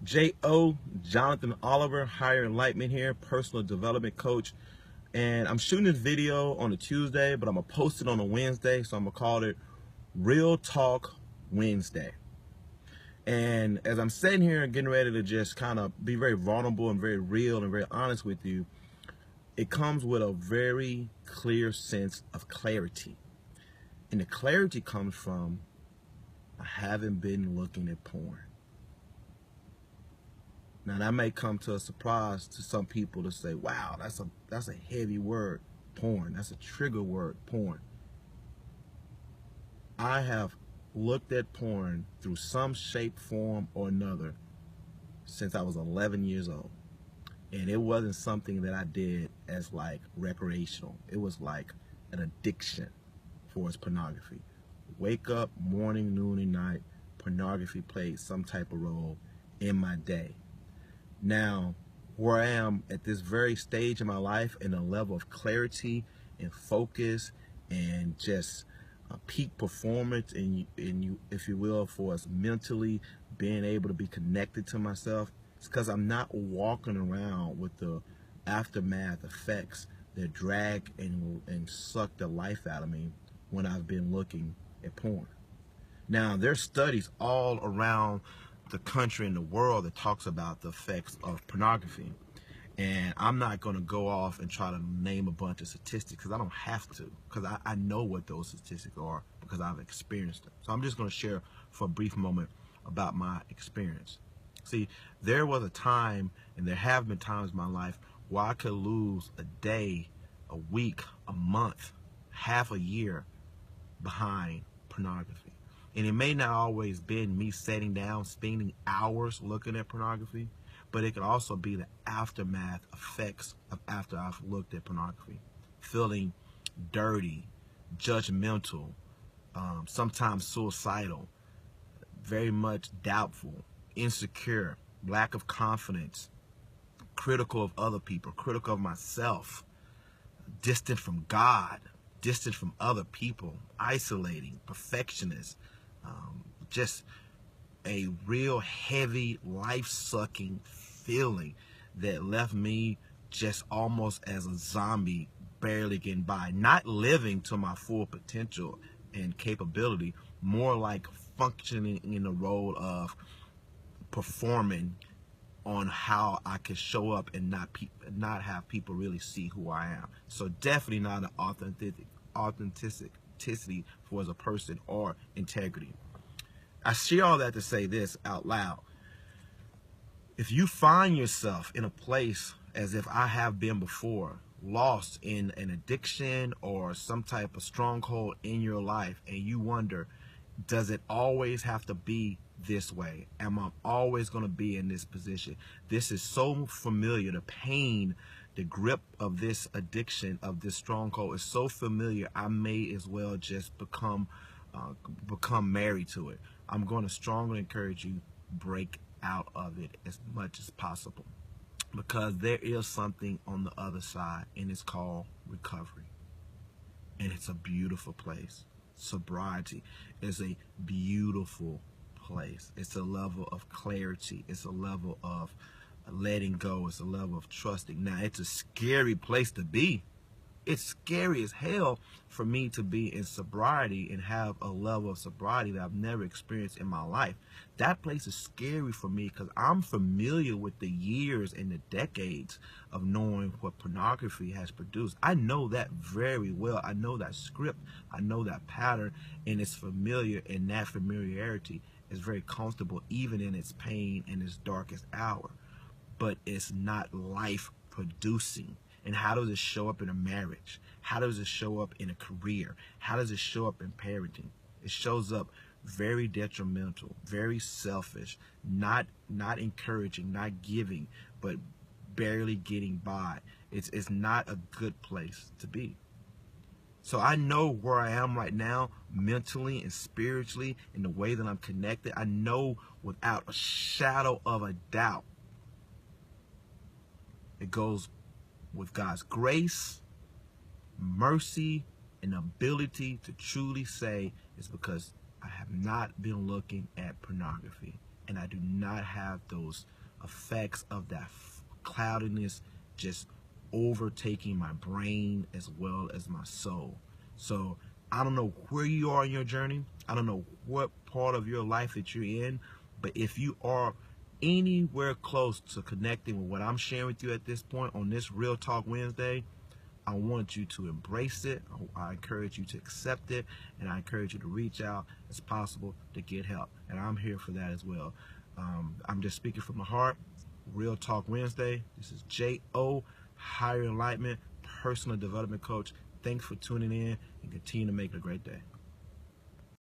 J.O. Jonathan Oliver, Higher Enlightenment here, personal development coach. And I'm shooting this video on a Tuesday, but I'm going to post it on a Wednesday. So I'm going to call it Real Talk Wednesday. And as I'm sitting here getting ready to just kind of be very vulnerable and very real and very honest with you, it comes with a very clear sense of clarity. And the clarity comes from I haven't been looking at porn. Now that may come to a surprise to some people to say, wow, that's a heavy word, porn. That's a trigger word, porn. I have looked at porn through some shape, form, or another since I was 11 years old. And it wasn't something that I did as like recreational. It was like an addiction for its pornography. Wake up, morning, noon, and night, pornography played some type of role in my day. Now, where I am at this very stage in my life, in a level of clarity and focus and just a peak performance, and you, if you will, for us mentally being able to be connected to myself, it's because I'm not walking around with the aftermath effects that drag and suck the life out of me when I've been looking at porn. Now, there's studies all around the country and the world that talks about the effects of pornography. And I'm not going to go off and try to name a bunch of statistics because I don't have to, because I know what those statistics are because I've experienced them. So I'm just going to share for a brief moment about my experience. See, there was a time, and there have been times in my life, where I could lose a day, a week, a month, half a year behind pornography. And it may not always been me sitting down, spending hours looking at pornography, but it could also be the aftermath effects of after I've looked at pornography. Feeling dirty, judgmental, sometimes suicidal, very much doubtful, insecure, lack of confidence, critical of other people, critical of myself, distant from God, distant from other people, isolating, perfectionist, just a real heavy, life-sucking feeling that left me just almost as a zombie, barely getting by, not living to my full potential and capability, more like functioning in the role of performing on how I could show up and not have people really see who I am. So definitely not an authenticity for as a person or integrity. I share all that to say this out loud. If you find yourself in a place, as if I have been before, lost in an addiction or some type of stronghold in your life, and you wonder, does it always have to be this way? Am I always going to be in this position? This is so familiar. The pain, the grip of this addiction, of this stronghold is so familiar, I may as well just become married to it. I'm going to strongly encourage you, break out of it as much as possible, because there is something on the other side, and it's called recovery. And it's a beautiful place. Sobriety is a beautiful place. It's a level of clarity. It's a level of letting go. It's a level of trusting. Now, it's a scary place to be. It's scary as hell for me to be in sobriety and have a level of sobriety that I've never experienced in my life. That place is scary for me because I'm familiar with the years and the decades of knowing what pornography has produced. I know that very well. I know that script. I know that pattern, and it's familiar, and that familiarity is very comfortable even in its pain and its darkest hour. But it's not life producing. And how does it show up in a marriage? How does it show up in a career? How does it show up in parenting? It shows up very detrimental, very selfish, not encouraging, not giving, but barely getting by. It's not a good place to be. So I know where I am right now, mentally and spiritually, in the way that I'm connected. I know without a shadow of a doubt, it goes with God's grace, mercy, and ability to truly say it's because I have not been looking at pornography. and I do not have those effects of that cloudiness just overtaking my brain as well as my soul. So I don't know where you are in your journey. I don't know what part of your life that you're in, but if you are anywhere close to connecting with what I'm sharing with you at this point on this Real Talk Wednesday, I want you to embrace it. I encourage you to accept it, and I encourage you to reach out as possible to get help. And I'm here for that as well. I'm just speaking from the heart. Real Talk Wednesday. This is J.O., Higher Enlightenment, Personal Development Coach. Thanks for tuning in, and continue to make it a great day.